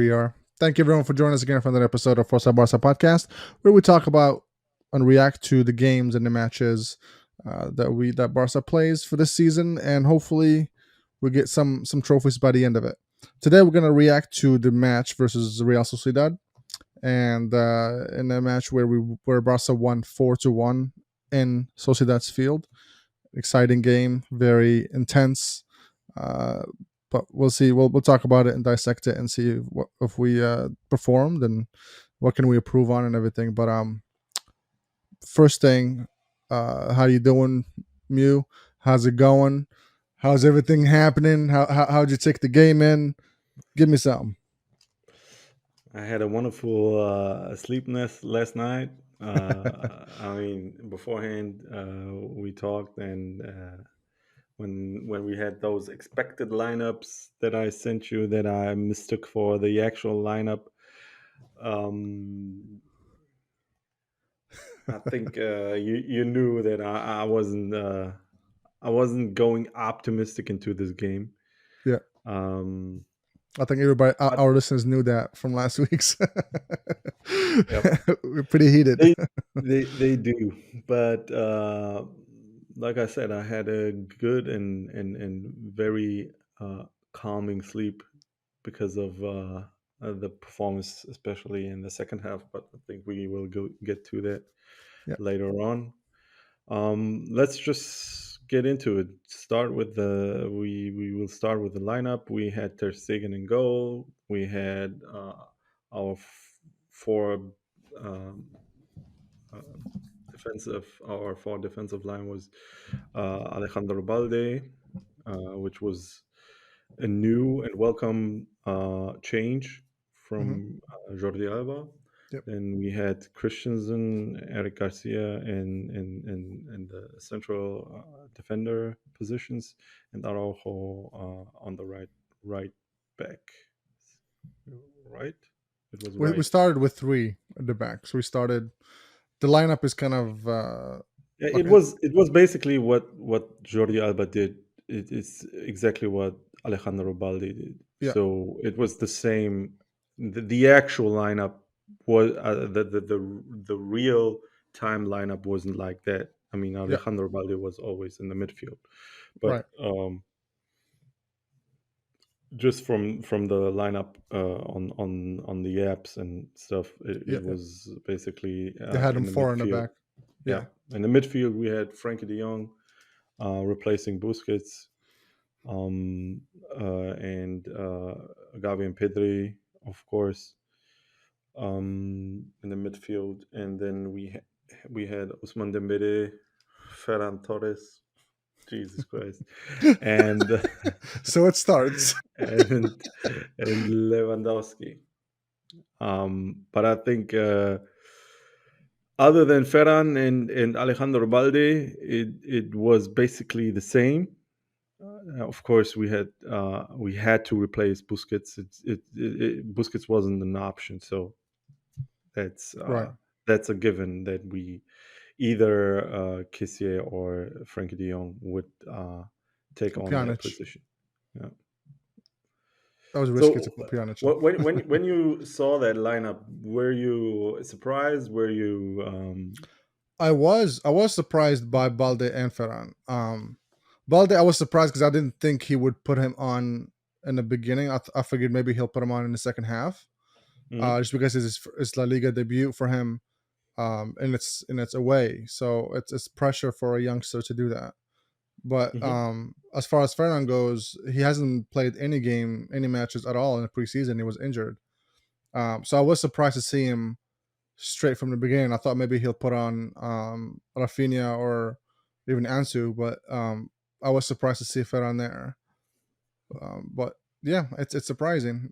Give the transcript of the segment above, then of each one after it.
we are. Thank you everyone for joining us again for another episode of Forza Barca podcast, where we talk about and react to the games and the matches that Barca plays for this season, and hopefully we get some trophies by the end of it. Today we're gonna react to the match versus Real Sociedad, and in a match where Barca won 4-1 in Sociedad's field. Exciting game, very intense. Uh, but we'll see. We'll talk about it and dissect it and see if we performed and what can we improve on and everything. But first thing, how you doing, Mew? How's it going? How's everything happening? How'd you take the game in? Give me something. I had a wonderful sleepness last night. I mean, beforehand we talked, and when we had those expected lineups that I sent you that I mistook for the actual lineup, um, I think you knew that I wasn't going optimistic into this game. Yeah, Um, I think everybody, but our listeners, knew that from last week's. yep, We're pretty heated. they do, but like I said, I had a good and very calming sleep because of the performance, especially in the second half. But I think we will get to that Yeah. later on. Let's just get into it. Start with the we will start with the lineup. We had Ter Stegen in goal. We had our four um, uh, our four defensive line was Alejandro Balde, which was a new and welcome change Hmm. from Jordi Alba. Yep. Then we had Christensen, Eric Garcia in the central defender positions, and Araujo on the right back. Right, it was We right. started with three at the back, so we started. The lineup is kind of Yeah, like it was basically what Jordi Alba did. It's exactly what Alejandro Baldi did. yeah, So it was the same. The actual lineup was the real time lineup wasn't like that. I mean, yeah, Alejandro Baldi was always in the midfield, but right, just from the lineup on the apps and stuff, yeah, it yeah. was basically They had them in the four in the midfield. back. Yeah, Yeah. in the midfield we had Frankie De Jong replacing Busquets, and Gavi and Pedri, of course, in the midfield, and then we had Usman Dembele, Ferran Torres, Jesus Christ, and So it starts. and and Lewandowski. But I think other than Ferran and Alejandro Balde, it was basically the same. Of course, we had to replace Busquets. Busquets wasn't an option, so that's Right. uh, that's a given that we either Kissier or Frankie De Jong would take on that Pjanic. position. Yeah. That was risky to So put Pjanic in. when you saw that lineup, were you surprised? Were you I was surprised by Balde and Ferran. Balde, I was surprised because I didn't think he would put him on in the beginning. I figured maybe he'll put him on in the second half, mhm, just because it's La Liga debut for him, and it's away, so it's pressure for a youngster to do that. But mhm, as far as Ferran goes, he hasn't played any matches at all in the preseason. He was injured, so I was surprised to see him straight from the beginning. I thought maybe he'll put on Rafinha or even Ansu, but I was surprised to see Ferran there. But yeah, it's surprising.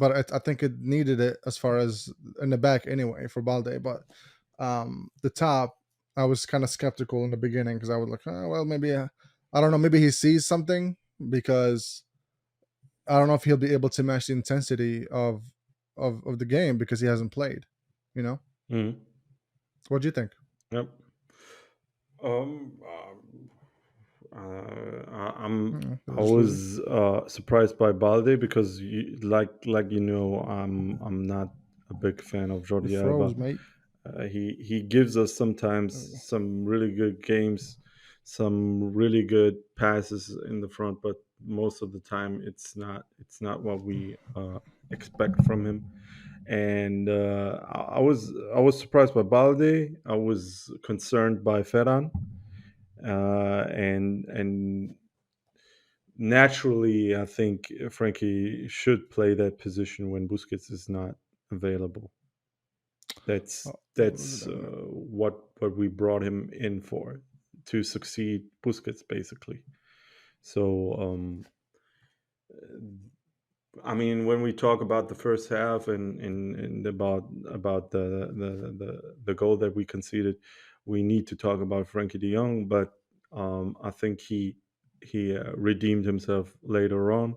I think it needed it as far as in the back anyway for Balde. But the top, I was kind of skeptical in the beginning because I was like, oh, well, maybe I don't know, maybe he sees something because I don't know if he'll be able to match the intensity of the game because he hasn't played. You know, mhm. what do you think? Yep. Um, um, I Just losing. was surprised by Balde because, like I'm not a big fan of You Jordi Alba. froze, mate. He gives us sometimes There we go. some really good games, some really good passes in the front, but most of the time it's not what we expect from him. And I was surprised by Balde. I was concerned by Ferran, and naturally, I think Frankie should play that position when Busquets is not available. That's Oh, look at that's that, man. what we brought him in for, to succeed Busquets, basically. So, I mean, when we talk about the first half and about the goal that we conceded, we need to talk about Frankie De Jong. But I think he redeemed himself later on.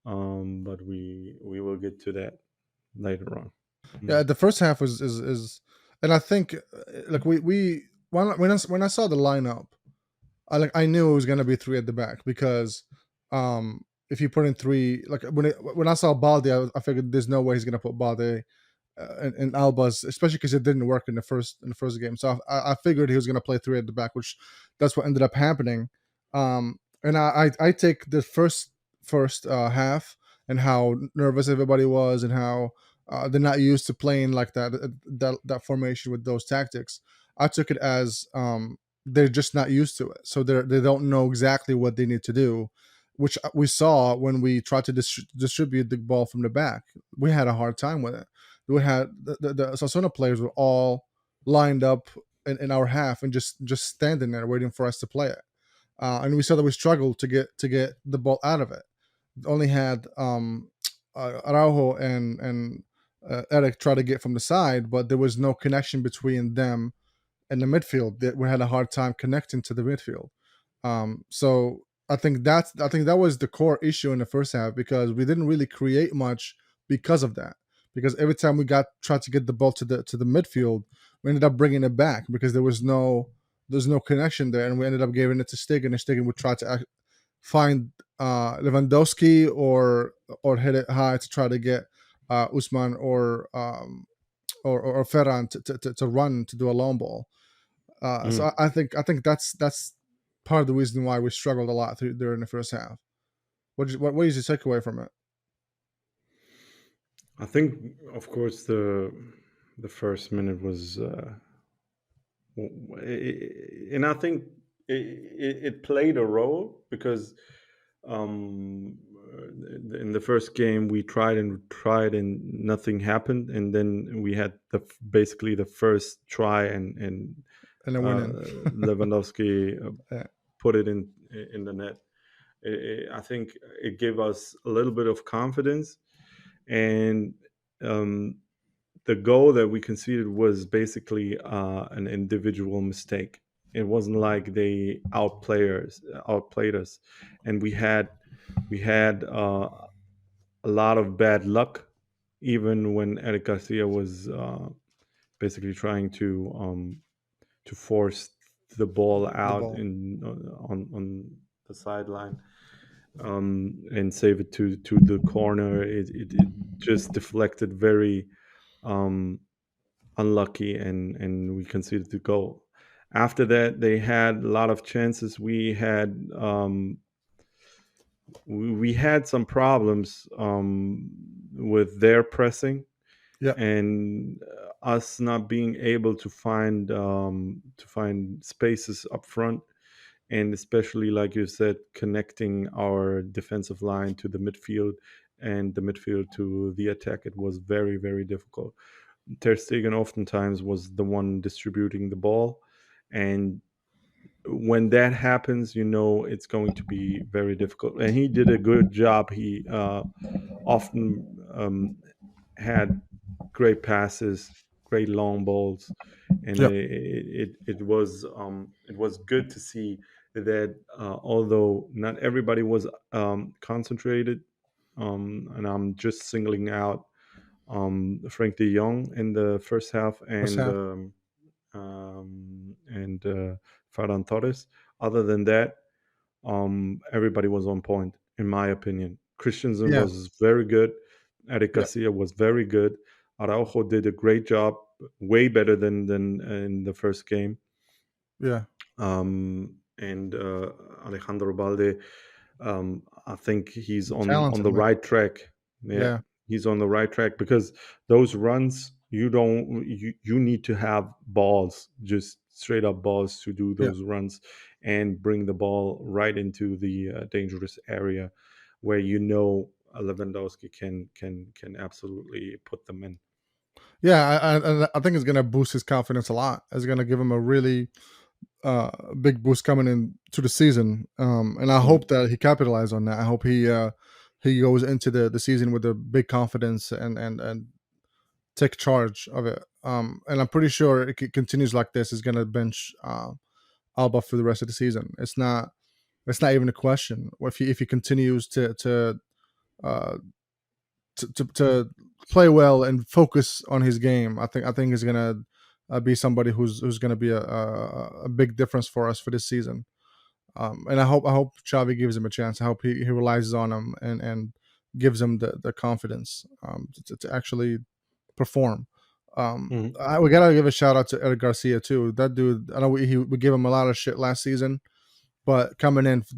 But we will get to that later on. Yeah, Mm. the first half is, and I think like we when I saw the lineup, I knew it was gonna be three at the back because if you put in three, like when I saw Balde, I figured there's no way he's gonna put Balde and Alba's, especially because it didn't work in the first game. So I figured he was going to play three at the back, which that's what ended up happening. And I take the first half and how nervous everybody was and how they're not used to playing like that formation with those tactics. I took it as they're just not used to it, so they don't know exactly what they need to do, which we saw when we tried to distribute the ball from the back. We had a hard time with it. We had the Sasuna players were all lined up in our half and just standing there waiting for us to play it. And we saw that we struggled to get the ball out of it. Only had Araujo and Eric try to get from the side, but there was no connection between them and the midfield. That we had a hard time connecting to the midfield. So I think that was the core issue in the first half because we didn't really create much because of that. Because every time we got tried to get the ball to the midfield, we ended up bringing it back because there's no connection there, and we ended up giving it to Stigen, and Stigen would try to find Lewandowski or hit it high to try to get Usman or Ferran to run to do a long ball. So Mm. I think that's part of the reason why we struggled a lot during the first half. What is your takeaway from it? I think, of course, the first minute was, and I think it played a role because, in the first game we tried and nothing happened, and then we had basically the first try, and And then winning. Lewandowski Yeah, put it in the net. I think it gave us a little bit of confidence, and um, the goal that we conceded was basically an individual mistake. It wasn't like they outplayed us, and we had a lot of bad luck, even when Eric Garcia was basically trying to force the ball the out ball. in on the sideline, and save it to the corner. It just deflected very um, unlucky, and we conceded the goal. After that, they had a lot of chances. We had some problems with their pressing, Yeah, and us not being able to find spaces up front, and especially, like you said, connecting our defensive line to the midfield and the midfield to the attack. It was very, very difficult. Ter Stegen oftentimes was the one distributing the ball, and when that happens, it's going to be very difficult. And he did a good job. He often had great passes, great long balls, and yeah, it was good to see that, although not everybody was concentrated, and I'm just singling out Frank De Jong in the first half, first and half. Ferran Torres. Other than that, everybody was on point, in my opinion. Christensen Yeah, was very good. Eric yeah, Garcia was very good. Araujo did a great job, way better than in the first game. yeah. And Alejandro Balde, I think he's on Talented the man. right track. Yeah, Yeah, he's on the right track because those runs you need to have balls, just straight up balls to do yeah. those runs and bring the ball right into the dangerous area where Lewandowski can absolutely put them in. Yeah, I think it's gonna boost his confidence a lot. It's gonna give him a really big boost coming into the season. And I hope Mhm, that he capitalized on that. I hope he goes into the season with a big confidence and take charge of it. And I'm pretty sure it continues like this. Is gonna bench Alba for the rest of the season. It's not even a question. If he continues uh, to play well and focus on his game, I think he's gonna be somebody who's gonna be a big difference for us for this season. And I hope Xavi gives him a chance. I hope he relies on him and gives him the confidence to actually perform. mhm. We gotta give a shout out to Eric Garcia too. That dude, I know we gave him a lot of shit last season, but coming in for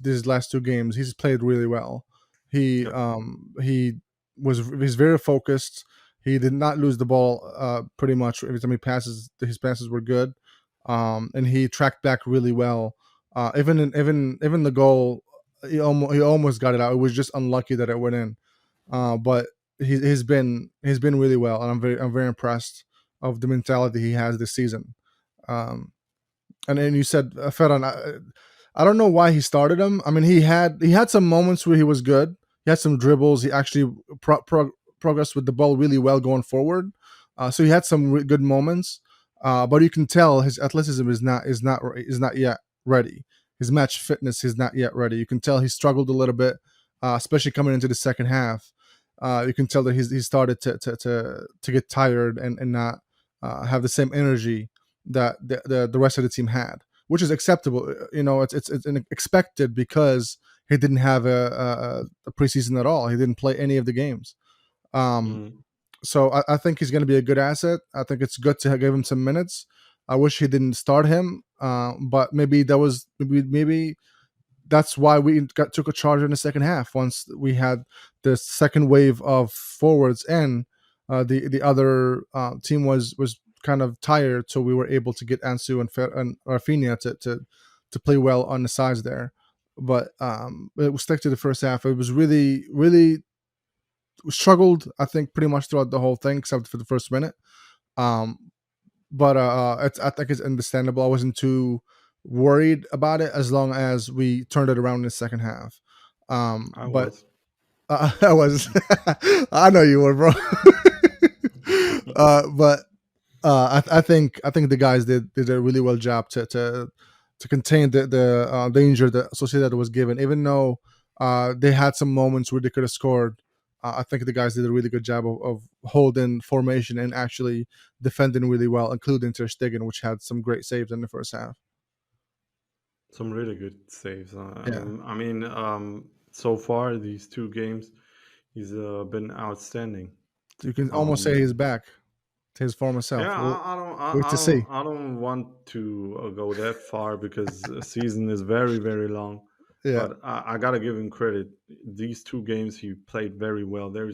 these last two games, he's played really well. He Yep. he's very focused. He did not lose the ball pretty much every time he passes. His passes were good, and he tracked back really well. Even the goal, he almost got it out. It was just unlucky that it went in. But he's been really well, and I'm very impressed of the mentality he has this season. Um, and then you said Ferran. I don't know why he started him. I mean, he had some moments where he was good. He had some dribbles. He actually progressed with the ball really well going forward. So he had some good moments. But you can tell his athleticism is not yet ready. His match fitness is not yet ready. You can tell he struggled a little bit, especially coming into the second half. You can tell that he started to get tired and not have the same energy that the rest of the team had, which is acceptable. It's expected because he didn't have a preseason at all. He didn't play any of the games. Um, Mhm. so I think he's going to be a good asset. I think it's good to give him some minutes. I wish he didn't start him, but maybe that's why we took a charge in the second half. Once we had the second wave of forwards in, the other team was kind of tired, so we were able to get Ansu and Rafinha to play well on the sides there. But it was stuck to the first half. It was really really struggled. I think pretty much throughout the whole thing, except for the first minute. Um, but I think it's understandable. I wasn't too worried about it as long as we turned it around in the second half. I But was. I was, I know you were, bro. But I think the guys did a really well job to contain the danger that Sociedad was given, even though they had some moments where they could have scored. I think the guys did a really good job of holding formation and actually defending really well, including Ter Stegen, which had some great saves in the first half. Some really good saves. Yeah, So far these two games, he's been outstanding. so you can almost say he's Um, back to his former yeah, self. We'll wait to see. I don't want to go that far because a season is very very long. Yeah, But I gotta give him credit. These two games he played very well. There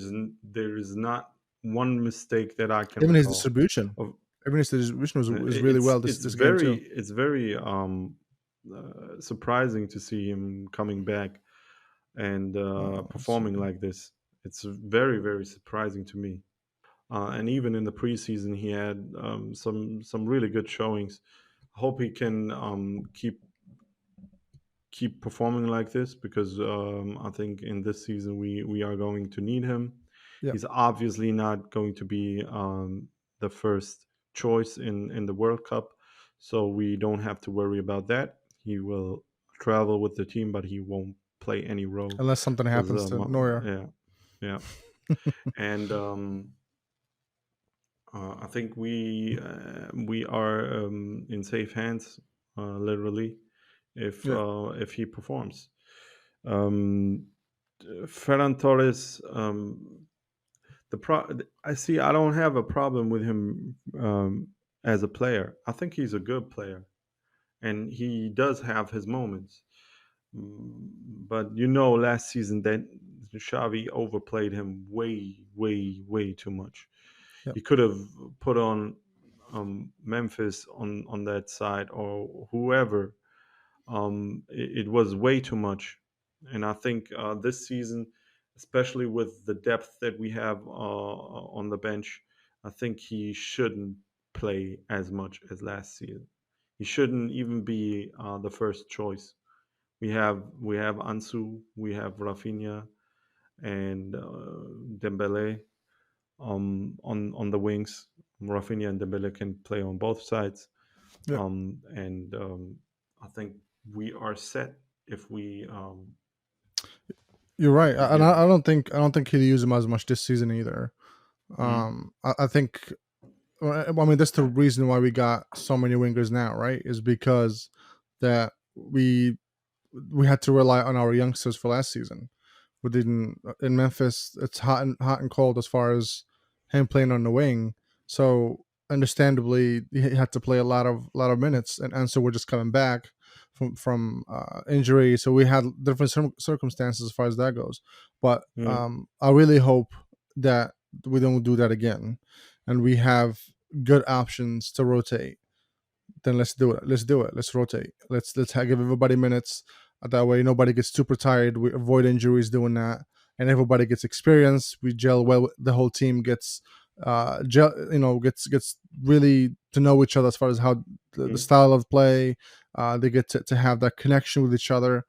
is not one mistake that I can even his recall. distribution, Of even his distribution was really well this game too. it's very surprising to see him coming back and So performing like this. It's very very surprising to me. And even in the preseason, he had some really good showings. Hope he can keep performing like this because I think in this season we are going to need him. yeah, He's obviously not going to be the first choice in the World Cup, so we don't have to worry about that. He will travel with the team, but he won't play any role unless something because happens to Neuer. yeah, yeah, and I think we are in safe hands, literally. Yeah, if he performs. Um, Ferran Torres, I see. I don't have a problem with him as a player. I think he's a good player, and he does have his moments. But last season that Xavi overplayed him way, way, way too much. yeah, He could have put on Memphis on that side or whoever. It was way too much, and I think this season, especially with the depth that we have on the bench, I think he shouldn't play as much as last season. He shouldn't even be the first choice. We have Ansu, we have Rafinha, and Dembele on the wings. Rafinha and Dembele can play on both sides, yeah. and I think we are set if we You're right, and get. I don't think he'll use him as much this season either. Mm, I think. I mean, that's the reason why we got so many wingers now, right? Is because that we had to rely on our youngsters for last season. We didn't in Memphis. It's hot and cold as far as him playing on the wing. So understandably, he had to play a lot of minutes, and so we're just coming back from injury. So we had different circumstances as far as that goes. But mm, I really hope that we don't do that again, and we have good options to rotate. Then let's do it. Let's do it. Let's rotate. Let's give everybody minutes. That way, nobody gets super tired. We avoid injuries doing that, and everybody gets experience. We gel well. The whole team gets gets really to know each other as far as how the mm. style of play. They get to have that connection with each other.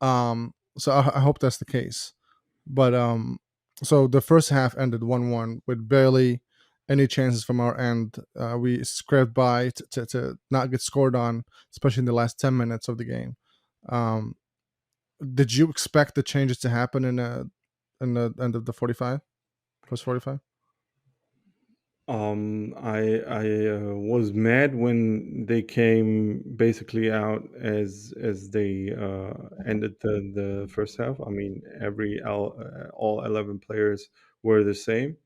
So I hope that's the case. But so the first half ended 1-1 with barely any chances from our end. We scraped by to not get scored on, especially in the last 10 minutes of the game. Um, did you expect the changes to happen in the end of the 45 plus 45? I was mad when they came basically out as they ended the first half. I mean, all 11 players were the same.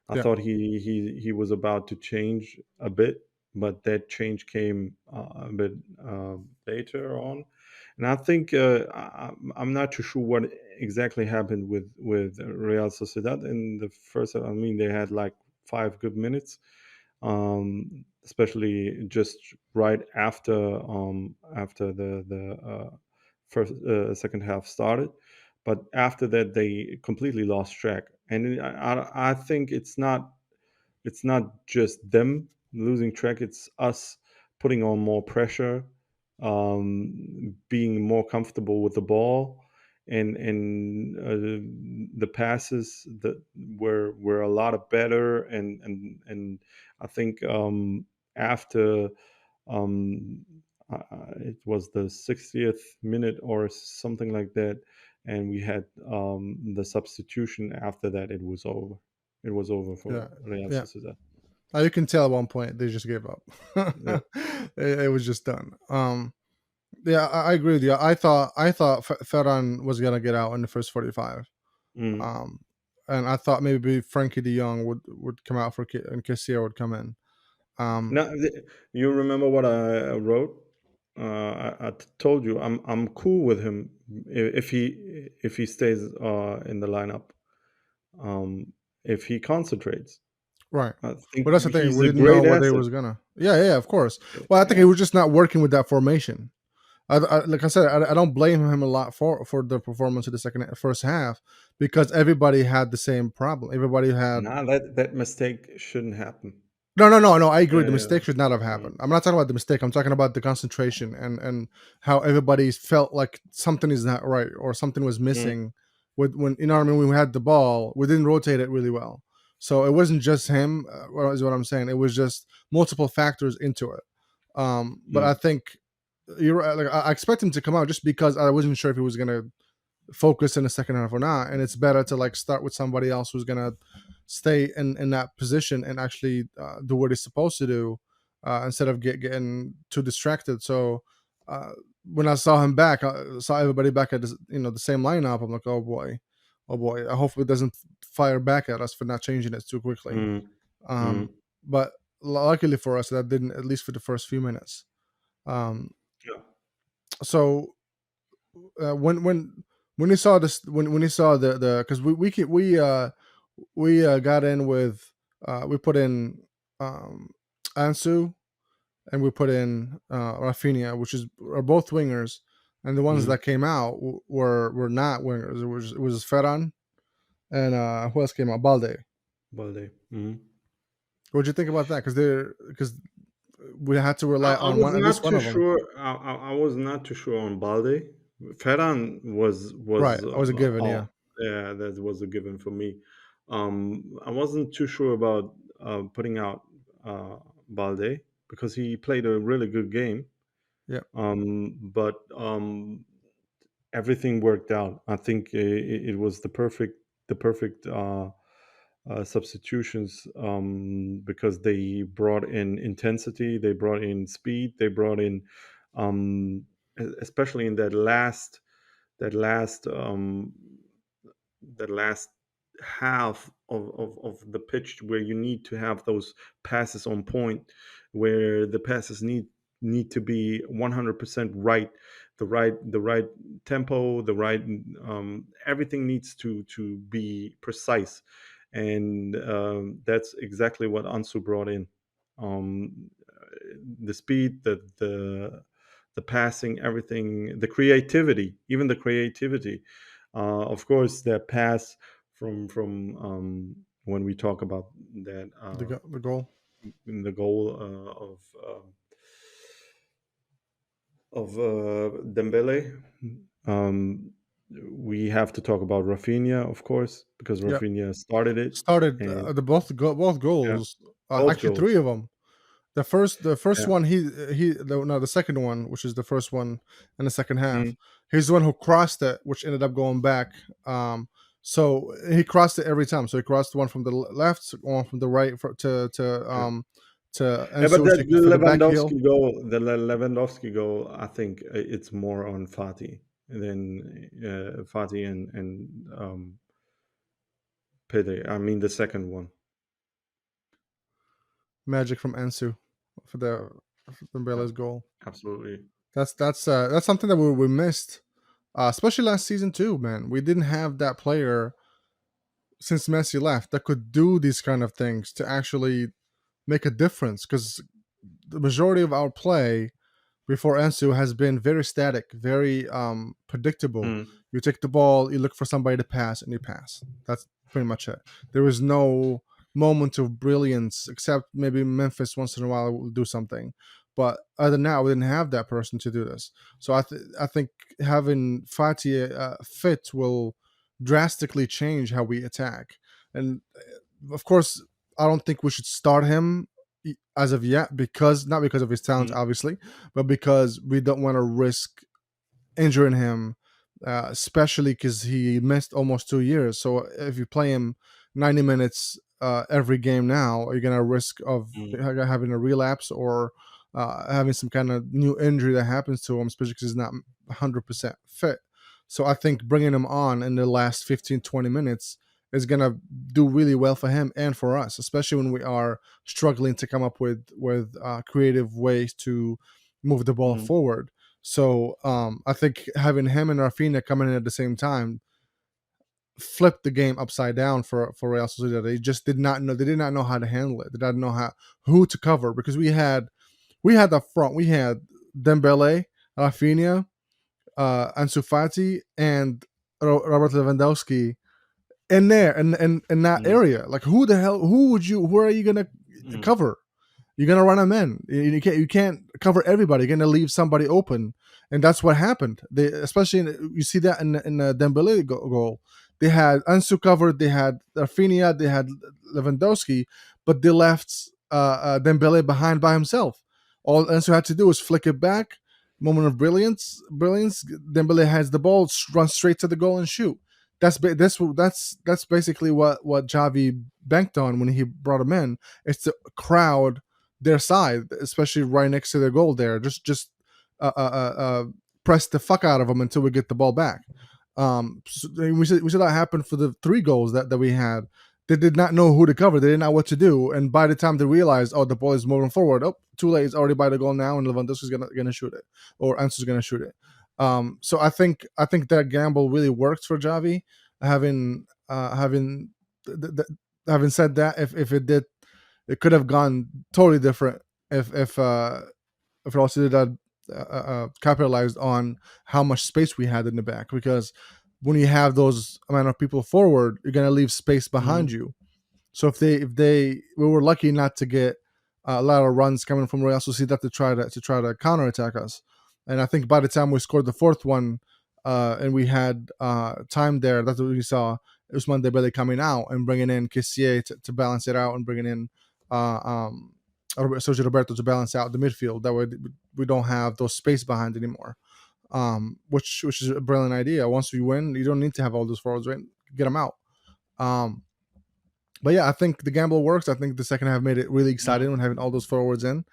I Yeah, thought he was about to change a bit, but that change came a bit later on, and I think I'm not too sure what exactly happened with Real Sociedad in the first. I mean, they had like 5 good minutes, especially just right after the first second half started. But after that, they completely lost track, and I think it's not just them losing track; it's us putting on more pressure, being more comfortable with the ball, and the passes that were a lot of better, and I think after um, it was the 60th minute or something like that, and we had the substitution. After that, it was over. It was over yeah, for Real yeah. Sociedad. You can tell at one point they just gave up. Yeah. It was just done. Yeah, I agree with you. I thought Ferran was gonna get out in the first 45. Mm. Um, and I thought maybe Frankie De Jong would come out and Kessier would come in. Um, Now, you remember what I wrote? I told you I'm cool with him if he stays in the lineup. Um, if he concentrates, right. I think But that's the thing. he's We a didn't know great what they asset. was gonna. Yeah, yeah, of course. Well, I think he Yeah. was just not working with that formation. Like I said, I don't blame him a lot for the performance of the first half because everybody had the same problem. Everybody had Nah, that mistake shouldn't happen. no, no, no, no. I agree. Yeah, The yeah. mistake should not have Mm, happened. I'm not talking about the mistake. I'm talking about the concentration and how everybody felt like something is not right or something was mm, missing. With when you know what I mean, when we had the ball, we didn't rotate it really well. So it wasn't just him. Is what I'm saying. It was just multiple factors into it. But I mm, think you're right. Like I expect him to come out just because I wasn't sure if he was gonna focus in the second half or not. And it's better to like start with somebody else who's gonna stay in that position and actually do what he's supposed to do instead of getting too distracted. So when I saw him back, I saw everybody back at the same lineup. I'm like, oh boy, oh boy. I hope it doesn't fire back at us for not changing it too quickly. Mm, Um, mm, but luckily for us, that didn't, at least for the first few minutes. Um, yeah. so when he saw this, when he saw the because we got in with we put in um, Ansu, and we put in Rafinha, which are both wingers, and the ones Mm, that came out were not wingers. It was Ferran and who else came out? Balde. Balde. Mm. What do you think about that? Because we had to rely I on was one, at least not one too of them. sure. I was not too sure on Balde. Ferran Right, was I was a given. all Yeah, yeah, that was a given for me. I wasn't too sure about putting out uh, Balde because he played a really good game. yeah, But everything worked out. I think it was the perfect substitutions because they brought in intensity, they brought in speed, they brought in, especially in that last that last half of the pitch where you need to have those passes on point, where the passes need to be 100% right, the right tempo, the right everything needs to be precise, and that's exactly what Ansu brought in. The speed, the passing, everything, the creativity, even the creativity. Of course, that pass from when we talk about that the goal. in the goal of Dembele. Um, we have to talk about Rafinha, of course, because Yeah, Rafinha started it, started and the both yeah, goals. both Actually, three goals. of them. The first Yeah. one, the second one, which is the first one in the second half, Mm, he's the one who crossed it, which ended up going back. So he crossed it every time. So he crossed one from the left, one from the right yeah. to Yeah, but Ensu that for the back heel. The Lewandowski goal, I think it's more on Fati than Fati and Pede. I mean, the second one. Magic from Ensu for the for Yeah, Dembele's goal. absolutely. That's something that we missed, especially last season too. Man, we didn't have that player since Messi left that could do these kind of things to actually make a difference. Because the majority of our play before Ensu has been very static, very predictable. Mm, You take the ball, you look for somebody to pass, and you pass. That's pretty much it. There is no moment of brilliance, except maybe Memphis once in a while will do something. But other than that, we didn't have that person to do this. So I think having Fati fit will drastically change how we attack. And of course, I don't think we should start him as of yet, because not because of his talent, mm, obviously, but because we don't want to risk injuring him, especially because he missed almost 2 years. So if you play him 90 minutes every game now, you're gonna risk of mm, having a relapse or having some kind of new injury that happens to him, especially because he's not 100% fit. So I think bringing him on in the last 15, 20 minutes is gonna do really well for him and for us, especially when we are struggling to come up with creative ways to move the ball mm, forward. So I think having him and Rafinha coming in at the same time flipped the game upside down for Real Sociedad. They just did not know. They did not know how to handle it. They did not know who to cover, because we had the front. We had Dembele, Rafinha, Ansu Fati, and Robert Lewandowski in there, in that mm, area. Like, who are you gonna mm, cover? You're gonna run them in. You can't cover everybody. You're gonna leave somebody open, and that's what happened. You see that in the Dembele goal. They had Ansu covered. They had Rafinha. They had Lewandowski, but they left Dembele behind by himself. All Ansu had to do was flick it back. Moment of brilliance. Dembele has the ball, run straight to the goal and shoot. That's basically what Javi banked on when he brought him in. It's the crowd their side, especially right next to their goal there. Just press the fuck out of them until we get the ball back. We saw that happen for the 3 goals that we had. They did not know who to cover. They didn't know what to do. And by the time they realized, oh, the ball is moving forward, oh, too late. It's already by the goal now, and Lewandowski's gonna shoot it, or Ansu's gonna shoot it. So I think that gamble really worked for Javi. Having said that, if it did, it could have gone totally different if Real Sociedad capitalized on how much space we had in the back. Because when you have those amount of people forward, you're gonna leave space behind Mhm. you. So if we were lucky not to get a lot of runs coming from Real Sociedad to try to counterattack us. And I think by the time we scored the fourth one, and we had time there, that's what we saw Usman Dembele coming out and bringing in Kessié to balance it out, and bringing in uh, um, Sergio Roberto to balance out the midfield. That way we don't have those space behind anymore. Which is a brilliant idea. Once we win, you don't need to have all those forwards, right? Get them out. Um, but yeah, I think the gamble works. I think the second half made it really Yeah. exciting when having all those forwards in,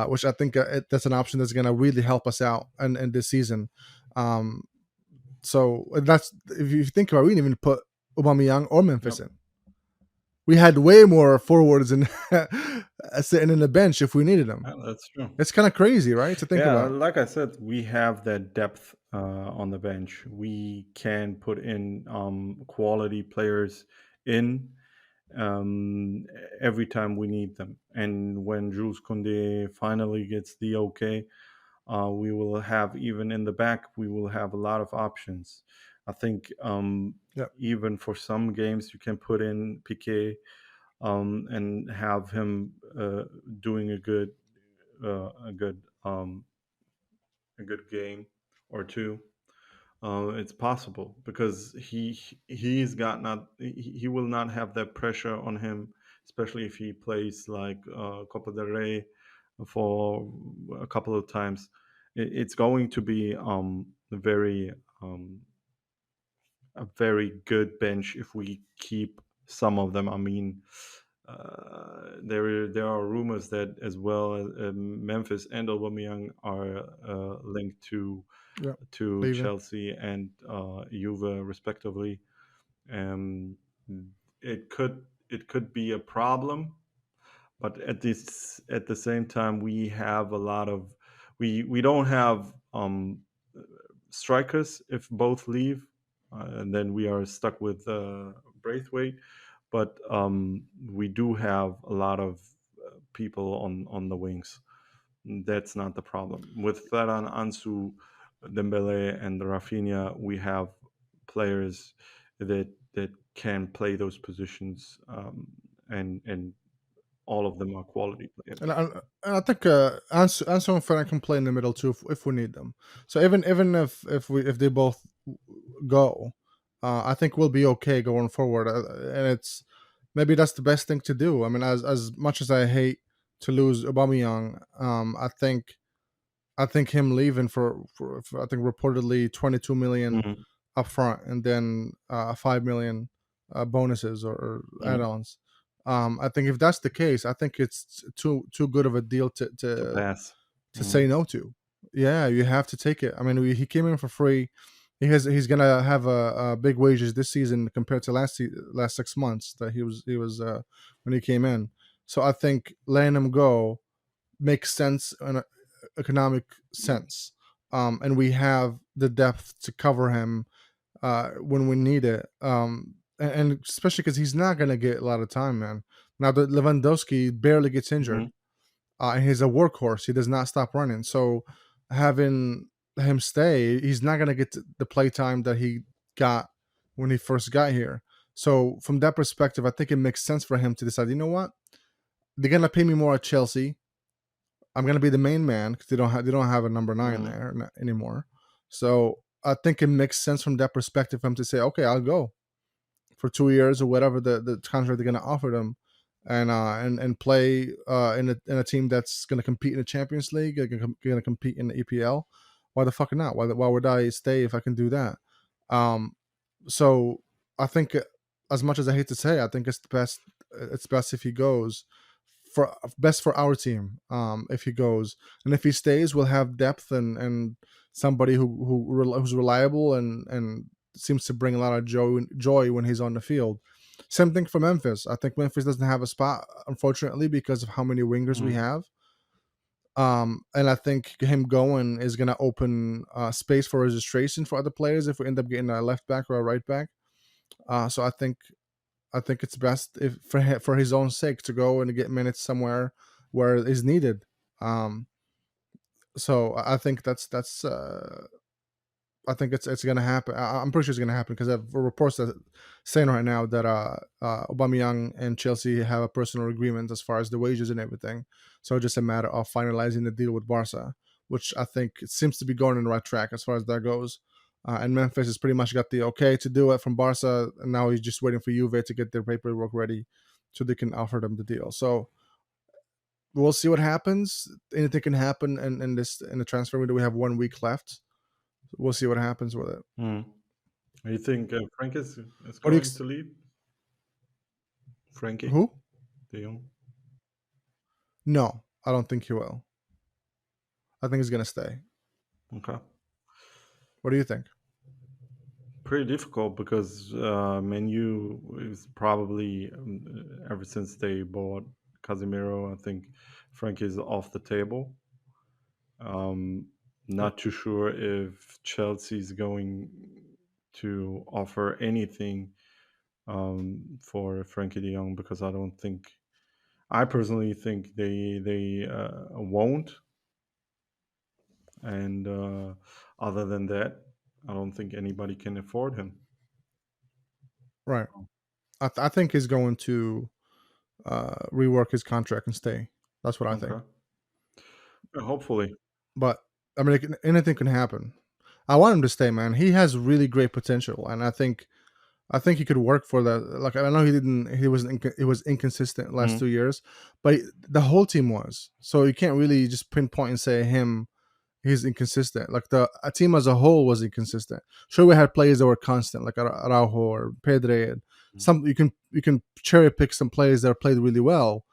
which I think that's an option that's going to really help us out in this season. Um, so that's, if you think about it, we didn't even put Aubameyang or Memphis Yep. in. We had way more forwards and sitting in the bench if we needed them. Yeah, that's true. It's kind of crazy, right? To think Yeah, about. like I said, we have that depth on the bench. We can put in quality players in um, every time we need them. And when Jules Koundé finally gets the okay, we will have, even in the back, we will have a lot of options. I think Yeah, even for some games, you can put in Piqué and have him doing a good a good game or two. It's possible because he's got not he will not have that pressure on him, especially if he plays like Copa del Rey for a couple of times. It's going to be um, a very good bench if we keep some of them. I mean, there are rumors that as well Memphis and Aubameyang are linked yeah, to leaving. Chelsea and Juve respectively. Um, it could be a problem, but at the same time we have a lot of we don't have strikers if both leave, and then we are stuck with Braithwaite. But we do have a lot of people on the wings. That's not the problem. With Ferran, Ansu, Dembele, and Rafinha, we have players that can play those positions, and all of them are quality And players. I think Ansu and Ferran can play in the middle too if we need them. So even if they both go, I think we'll be okay going forward. And it's maybe that's the best thing to do. I mean, as much as I hate to lose Aubameyang, I think him leaving for I think reportedly 22 million Mhm, up front, and then 5 million bonuses or mhm. add-ons. I think if that's the case, I think it's too good of a deal to To to pass. to say Mhm, no to. Yeah, you have to take it. I mean, he came in for free. He's gonna have a big wages this season compared to last 6 months that he was when he came in. So I think letting him go makes sense in an economic sense. And we have the depth to cover him when we need it. And especially because he's not going to get a lot of time, man. Now that Lewandowski barely gets mhm, injured, and he's a workhorse, he does not stop running. So having him stay, he's not going to get the play time that he got when he first got here. So from that perspective, I think it makes sense for him to decide, you know what, they're going to pay me more at Chelsea. I'm gonna be the main man because they don't have a number 9 mhm. there anymore. So I think it makes sense from that perspective for him to say, okay, I'll go for 2 years or whatever the contract they're gonna offer them, and play in a team that's gonna compete in the Champions League, gonna compete in the EPL. Why the fuck not? Why would I stay if I can do that? Um, so I think, as much as I hate to say, I think it's the best. It's best if he goes, for best for our team. If he goes, and if he stays, we'll have depth and somebody who's reliable and seems to bring a lot of joy when he's on the field. Same thing for Memphis. I think Memphis doesn't have a spot, unfortunately, because of how many wingers we Mm. have. And I think him going is going to open space for registration for other players if we end up getting a left back or a right back. So I think it's best if for his own sake to go and get minutes somewhere where is needed. Um, so I think I think it's gonna happen. I'm pretty sure it's gonna happen because I have reports that saying right now that Aubameyang and Chelsea have a personal agreement as far as the wages and everything. So it's just a matter of finalizing the deal with Barca, which I think it seems to be going in the right track as far as that goes. And Memphis has pretty much got the okay to do it from Barca, and now he's just waiting for Juve to get their paperwork ready so they can offer them the deal. So we'll see what happens. Anything can happen in the transfer window. We have 1 week left. We'll see what happens with it. Mm. You think Frank is What do you going to leave? Frankie who? De Jong? No, I don't think he will. I think he's gonna stay. Okay. What do you think? Pretty difficult because Menu is probably ever since they bought Casemiro, I think Frank is off the table. Um, Yeah, Not too sure if Chelsea's going to offer anything for Frankie De Jong because I personally think they won't. And other than that, I don't think anybody can afford him. right. I think he's going to rework his contract and stay. That's what I think. Okay. Hopefully. But I mean, anything can happen. I want him to stay, man. He has really great potential, and I think he could work for that. Like I know he didn't. He was inconsistent last Mm. 2 years, but the whole team was. So you can't really just pinpoint and say him he's inconsistent. Like the a team as a whole was inconsistent. Sure, we had players that were constant, like Araujo or Pedre. And some you can cherry pick some players that played really well,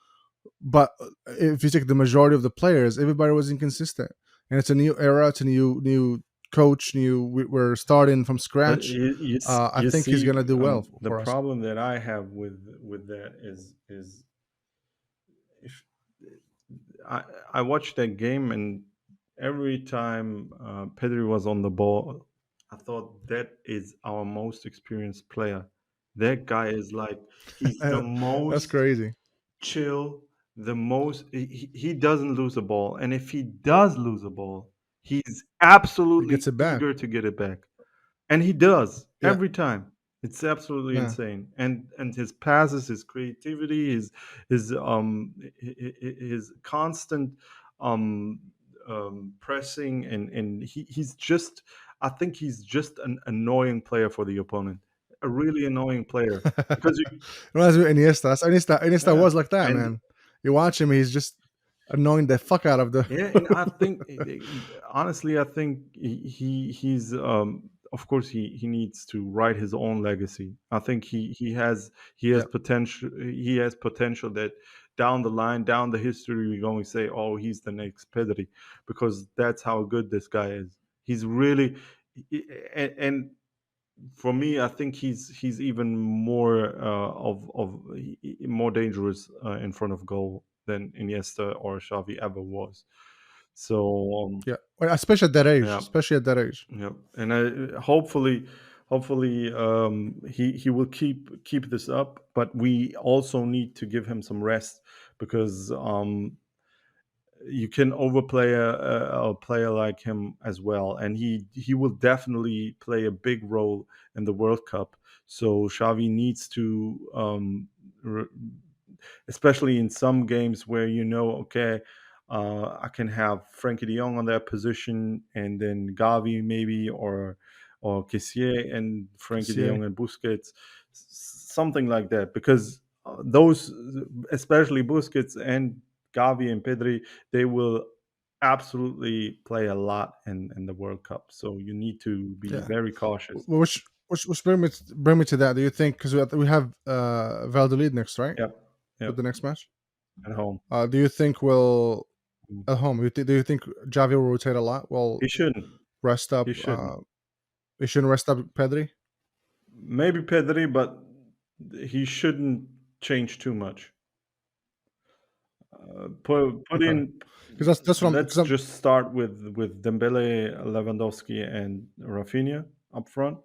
but if you take the majority of the players, everybody was inconsistent. And it's a new era. It's a new coach. We're starting from But scratch. I you think he's see, gonna do well the for us. problem that I have with that is if I I watched that game and every time Pedri was on the ball, I thought that is our most experienced player. That guy is like he's the That's most crazy. chill, the most he doesn't lose a ball, and if he does lose a ball, he's He absolutely gets it back. eager to get it back. And he does Yeah, every time. It's absolutely yeah, insane. And his passes, his creativity, his constant um pressing and he's just I think he's just an annoying player for the opponent. A really annoying player because you reminds me of Iniesta. Iniesta yeah. was like that, And man. You watch him, he's just annoying the fuck out of the. yeah, and I think honestly, I think he's of course he needs to write his own legacy. I think he has Yeah, potential that down the line, down the history, we're going to say, oh, he's the next Pedri because that's how good this guy is. He's really and for me, I think he's even more more dangerous in front of goal than Iniesta or Xavi ever was. So yeah. Well, especially at that age. yeah, Especially at that age. yeah, and hopefully he will keep this up, but we also need to give him some rest because you can overplay a player like him as well, and he will definitely play a big role in the World Cup. So Xavi needs to, especially in some games where okay, I can have Frankie De Jong on that position, and then Gavi maybe or Kessié and Frankie De See, Jong and Busquets, something like that, because those, especially Busquets and Gavi and Pedri, they will absolutely play a lot in the World Cup. So you need to be yeah. very cautious. Which bring me to that. Do you think because we have Valladolid next, right? Yep, For yep, the next match. at home. Do you think we'll at home? Do you think Javi will rotate a lot? Well, He shouldn't. rest up. He shouldn't. He shouldn't rest up Pedri. Maybe Pedri, but he shouldn't change too much. Put Okay, in. because that's what I'm. Because Let's I'm just start with Dembele, Lewandowski, and Rafinha up front.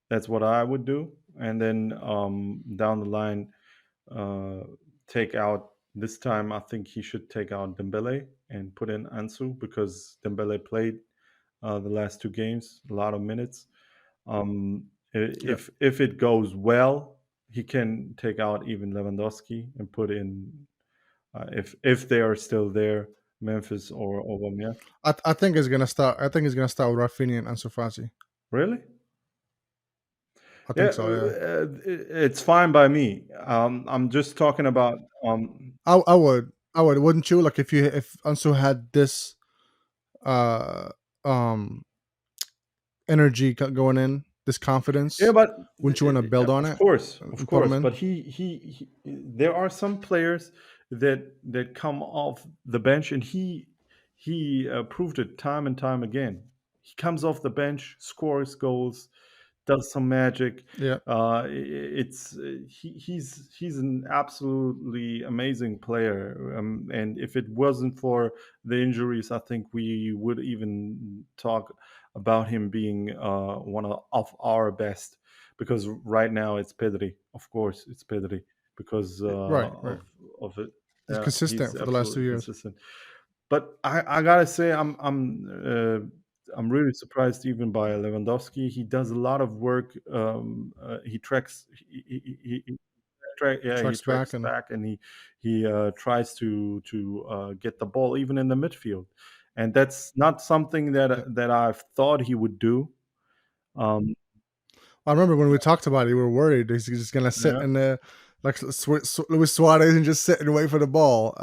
That's what I would do, and then down the line, uh, take out. This time, I think he should take out Dembele and put in Ansu because Dembele played the last two games, a lot of minutes. yeah. If it goes well, he can take out even Lewandowski and put in if they are still there, Memphis or Aubameyang. I think he's gonna start. I think he's gonna start with Rafinha and Ansu Fati. Really? I Yeah, think so. Yeah. it's fine by me. I'm just talking about. I would. I would. Wouldn't you? Like if Ansu had this uh um energy going in, this Yeah, confidence, but wouldn't you want to build on of it course, of and put him course. in? But he there are some players that come off the bench, and he proved it time and time again. He comes off the bench, scores goals, does some magic. Yeah. It's he's an absolutely amazing player, and if it wasn't for the injuries, I think we would even talk about him being one of our best. Because right now it's Pedri, of course, it's Pedri because Right. Right. of it. He's He's consistent for the last absolutely 2 years. consistent. But I gotta say, I'm really surprised even by Lewandowski. He does a lot of work. He tracks. He Tracks back tracks and back, and he tries to get the ball even in the midfield, and that's not something yeah. that I've thought he would do. Um, I remember when we talked about it, we were worried he's just gonna sit yeah, in the like Luis Suarez and just sit and wait for the ball.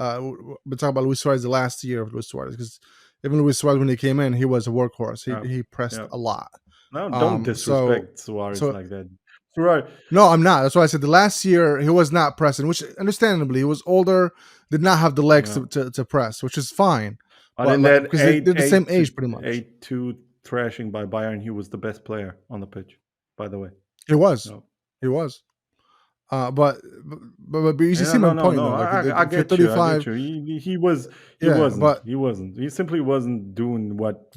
We talked about Luis Suarez the last year of Luis Suarez because even Luis Suarez when he came in, he was a workhorse. yeah, He pressed yeah. a lot. No, don't So disrespect Suarez so like that. Suarez, no, I'm not. That's why I said the last year he was not pressing, which understandably he was older, did not have the legs yeah. to press, which is fine. But But in like that because they're the same age pretty much. 8-2 thrashing by Bayern, he was the best player on the pitch. By the way, He was, no. he was. But you No, see no, my no, point no. though. Like I if you're get you. I get 35, you. He yeah. wasn't. But He wasn't. He simply wasn't doing what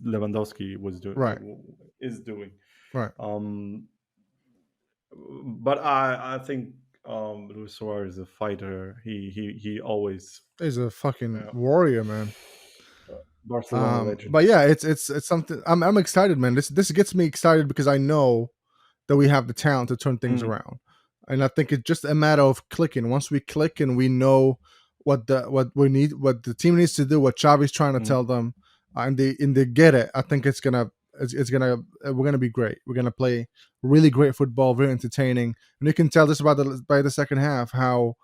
Lewandowski was doing right, is doing. right. Um, but I think Luis Suarez is a fighter. He always He's a fucking yeah, warrior, man. Barcelona legend. But yeah, it's something. I'm excited, man. This gets me excited because I know that we have the talent to turn things Mm, around. And I think it's just a matter of clicking. Once we click and we know what we need, what the team needs to do, what Xavi's trying to mm. tell them, and they get it. I think it's gonna we're gonna be great. We're gonna play really great football, very entertaining, and you can tell this about by the second half how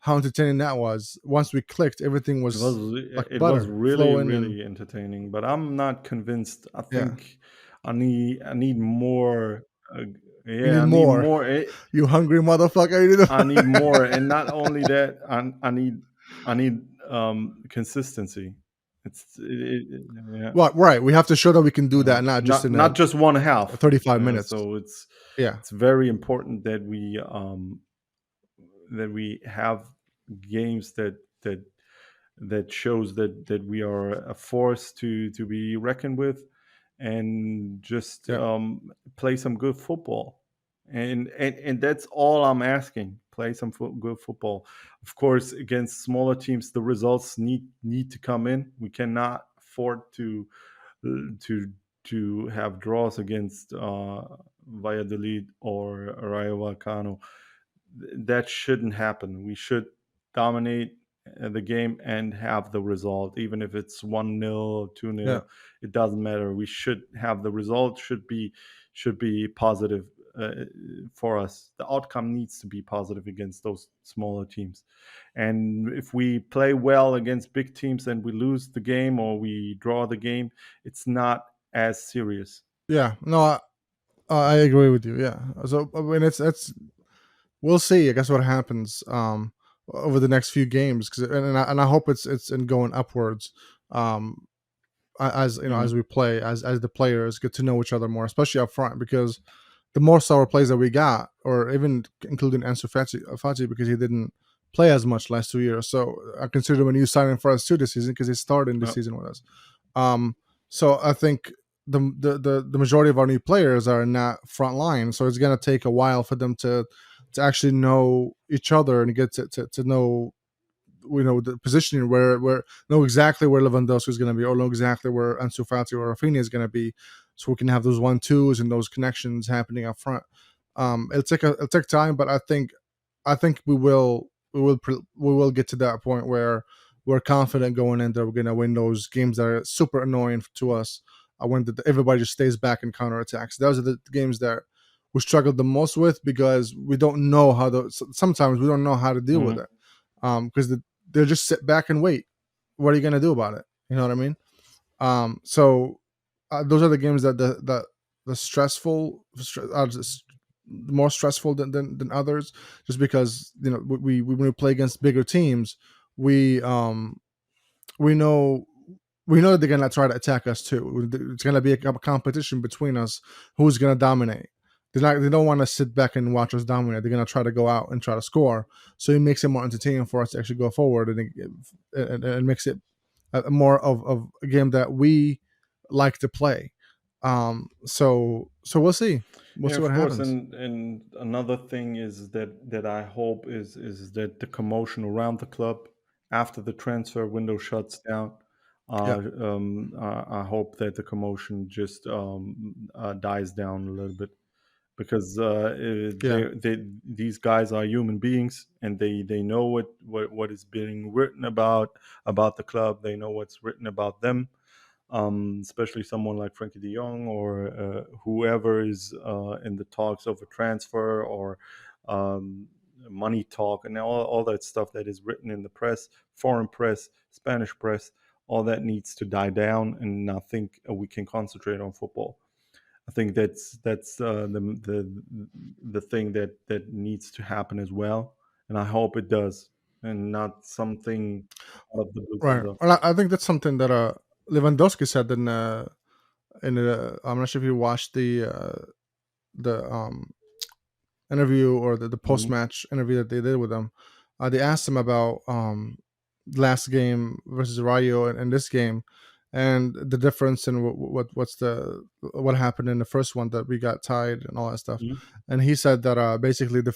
entertaining that was. Once we clicked, everything was like It was butter really flowing, and really entertaining, but I'm not convinced. I yeah, think I need more. Uh, you need yeah, I need more. more. You hungry motherfucker! You I need need more, and not only that, I need consistency. Yeah, Well, right. We have to show that we can do that, not just in a not just one half. 35 minutes. So Yeah, it's very important that we have games that shows that we are a force to be reckoned with, and just yeah, play some good football. And that's all I'm asking. Play some good football. Of course, against smaller teams, the results need to come in. We cannot afford to to have draws against Valladolid or Rayo Vallecano. That shouldn't happen. We should dominate the game and have the result, even if it's 1-0, two yeah, nil. It doesn't matter. We should have the result. Should be positive for us. The outcome needs to be positive against those smaller teams. And if we play well against big teams and we lose the game or we draw the game, it's not as serious. yeah. No, I agree with you. Yeah. So I mean, it's we'll see. I guess what happens over the next few games, because and I hope it's in going upwards. Um, as Hmm. as we play, as the players get to know each other more, especially up front, because the more sour plays that we got, or even including Ansu Fati, because he didn't play as much last 2 years. So I consider him a new signing for us too this season because he's starting this Yep. season with us. Um, so I think the majority of our new players are in that front line. So it's gonna take a while for them to actually know each other and get to know the positioning where know exactly where Lewandowski is going to be, or know exactly where Ansu Fati or Rafinha is going to be, so we can have those 1-2s and those connections happening up front. It'll take time, but I think we will get to that point where we're confident going in that we're going to win those games that are super annoying to us. When everybody just stays back and counterattacks. Those are the games that we struggled the most with because we don't know how to. Sometimes we don't know how to deal with Hmm. it because they'll just sit back and wait. What are you going to do about it? You know what I mean? So those are the games that the stressful, just more stressful than others, just because when we play against bigger teams, we we know we know that they're gonna try to attack us too. It's gonna be a competition between us who's gonna dominate. They don't want to sit back and watch us dominate. They're gonna try to go out and try to score. So it makes it more entertaining for us to actually go forward, and makes it more of a game that we like to play. So we'll see. We'll Yeah, see of what course. happens. And another thing is that I hope is that the commotion around the club after the transfer window shuts down. Yeah, I hope that the commotion just dies down a little bit, because yeah, these guys are human beings, and they know what is being written about the club. They know what's written about them, especially someone like Frankie De Jong, or whoever is in the talks of a transfer, or um, money talk, and all that stuff that is written in the press, foreign press, Spanish press. All that needs to die down, and I think we can concentrate on football. I think that's the thing that needs to happen as well, and I hope it does, and not something out of the blue right. comes up. Well, I think that's something that Lewandowski said I'm not sure if you watched the interview or the post Mhm. match interview that they did with him. They asked him about last game versus Rayo and this game, and the difference and what happened in the first one that we got tied and all that stuff. Mhm. And he said that basically in the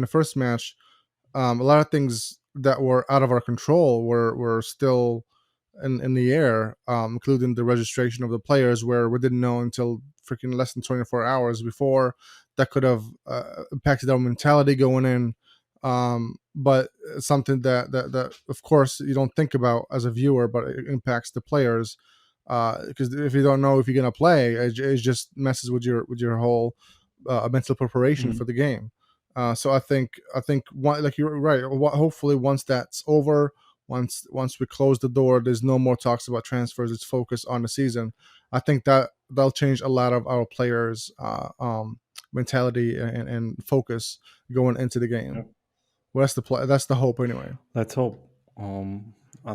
first match, a lot of things that were out of our control were still in the air, including the registration of the players, where we didn't know until freaking less than 24 hours before. That could have impacted our mentality going in. But it's something that, of course, you don't think about as a viewer, but it impacts the players. Because if you don't know if you're gonna play, it just messes with your whole mental preparation Mhm. for the game. So I think like you're right. Hopefully, once that's over, once we close the door, there's no more talks about transfers. It's focused on the season. I think that'll change a lot of our players' mentality and focus going into the Yeah. game. Well, that's the play. That's the hope anyway. Let's hope. I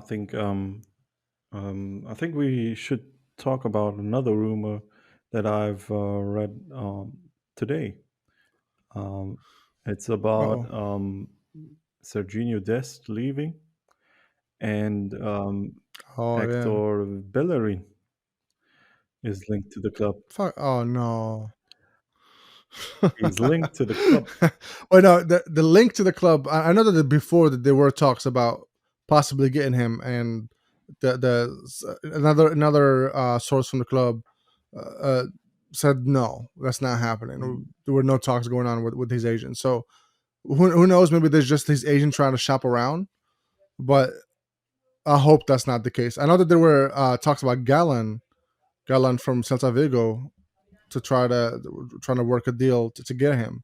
think I think we should talk about another rumor that I've read today. Um, it's Oh, about Serginho Dest leaving, and oh yeah. Hector Bellerin is linked to the club. Fuck. Oh no. He's linked to the club. Well, no, the link to the club. I know that before that there were talks about possibly getting him, and another source from the club uh, uh, said no, that's not happening. Mm. There were no talks going on with his agent. So who knows? Maybe there's just his agent trying to shop around, but I hope that's not the case. I know that there were talks about Gallon from Celta Vigo to trying to work a deal to get him.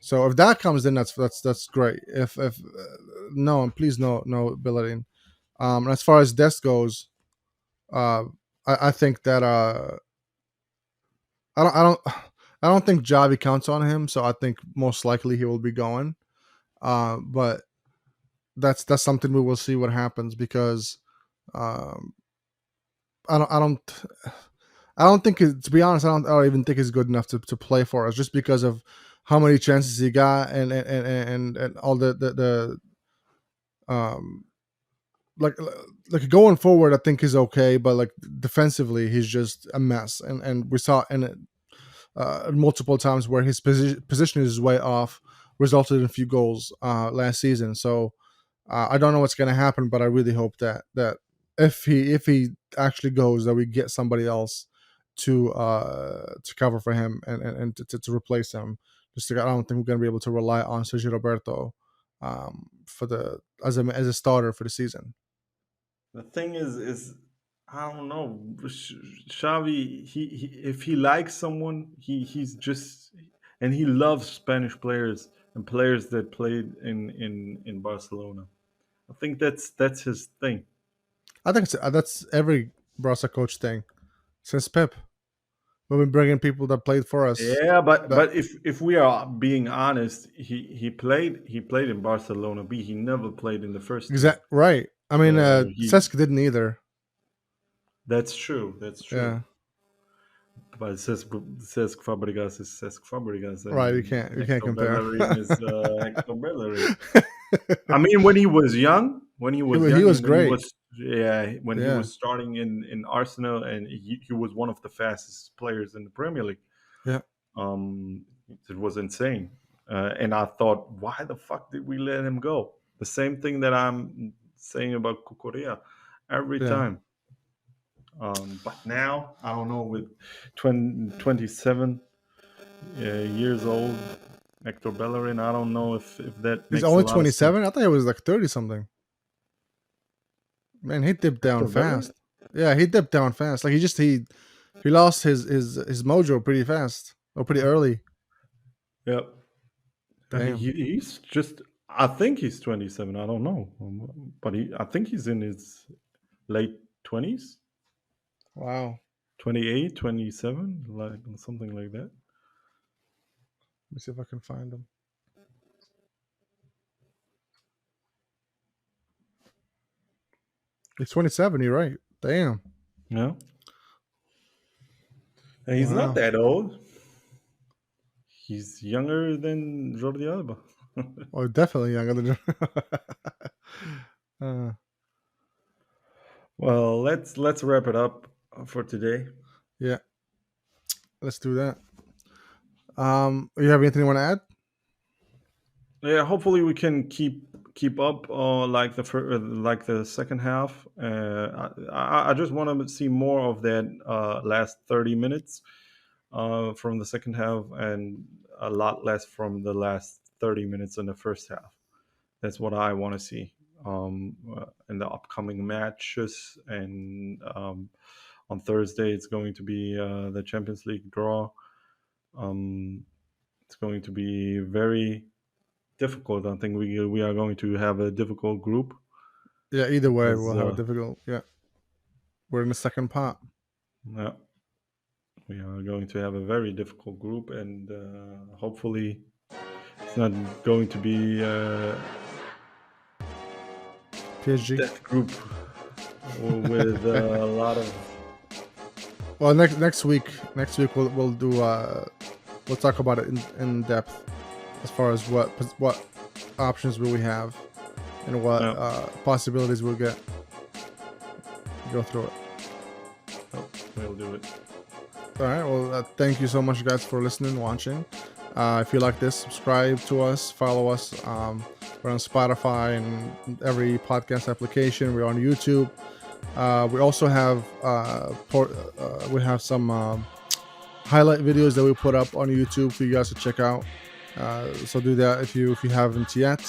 So if that comes in, that's great. If no, and please no Bellerin. And as far as Dest goes, uh, I think that I don't I don't I don't think Javi counts on him. So I think most likely he will be going. But that's something we will see what happens because um, I don't. I don't. I don't think. To be honest, I don't even think he's good enough to play for us, just because of how many chances he got and all the like like going forward. I think he's okay, but like defensively, he's just a mess. And we saw in multiple times where his position is way off, resulted in a few goals last season. So I don't know what's going to happen, but I really hope that if he actually goes, that we get somebody else to cover for him and to replace him. I don't think we're going to be able to rely on Sergio Roberto for the as a starter for the season. The thing is I don't know. Xavi, if he likes someone, he's just, and he loves Spanish players and players that played in Barcelona. I think that's his thing. I think that's every Barca coach thing since Pep. We've been bringing people that played for us. Yeah, but That if we are being honest, he played in Barcelona B. He never played in the first team. exact right. I mean, He Cesc didn't either. That's true. That's true. Yeah, But Cesc Fabregas is Cesc Fabregas, right. You and can't Hector compare. Bellerin is Hector Bellerin. I mean, when he was young, He was and when he great. was, yeah, when he Yeah, was starting in Arsenal, and he was one of the fastest players in the Premier League. yeah, Um, it was insane, and I thought, why the fuck did we let him go? The same thing that I'm saying about Kukorea every yeah. time. But now, I don't know, with 27 years old, Hector Bellerin, I don't know if that He's makes a only lot of sense. 27. I thought he was like 30 something. Man, he dipped down Hector Bellerin? fast. Yeah, he dipped down fast. Like he lost his mojo pretty fast or pretty early. Yep. Damn. He's just, I think he's 27. I don't know. But I think he's in his late 20s, Wow. 28, 27, like something like that. Let me see if I can find him. He's 27. You're right. Damn. Yeah. And he's not Wow. that old. He's younger than Jordi Alba. Oh, definitely younger than. uh, Well, let's wrap it up for today. yeah. Let's do that. You have anything you want to add? Yeah, hopefully we can keep up like like the second half. I just want to see more of that last 30 minutes from the second half, and a lot less from the last 30 minutes in the first half. That's what I want to see in the upcoming matches. And on Thursday, it's going to be the Champions League draw. Um, it's going to be very difficult. I think we are going to have a difficult group Yeah. Either way, because we'll have a difficult. Yeah. We're in the second part. yeah, we are going to have a very difficult group, and hopefully it's not going to be PSG. death group with a lot of. Well, next week we'll talk about it in depth as far as what options will we have and what Yeah, possibilities we'll get. Go through it. we'll do it. All right. Well, thank you so much, guys, for listening, watching. If you like this, subscribe to us, follow us. We're on Spotify and every podcast application. We're on YouTube. We also have we have some highlight videos that we put up on YouTube for you guys to check out. So do that if you haven't yet.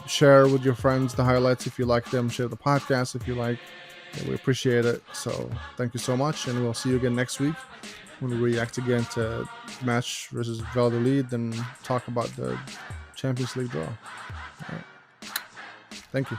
Share with your friends the highlights if you like them. Share the podcast if you like. We appreciate it. So thank you so much, and we'll see you again next week when we react again to match versus Valladolid and talk about the Champions League draw. All right. Thank you.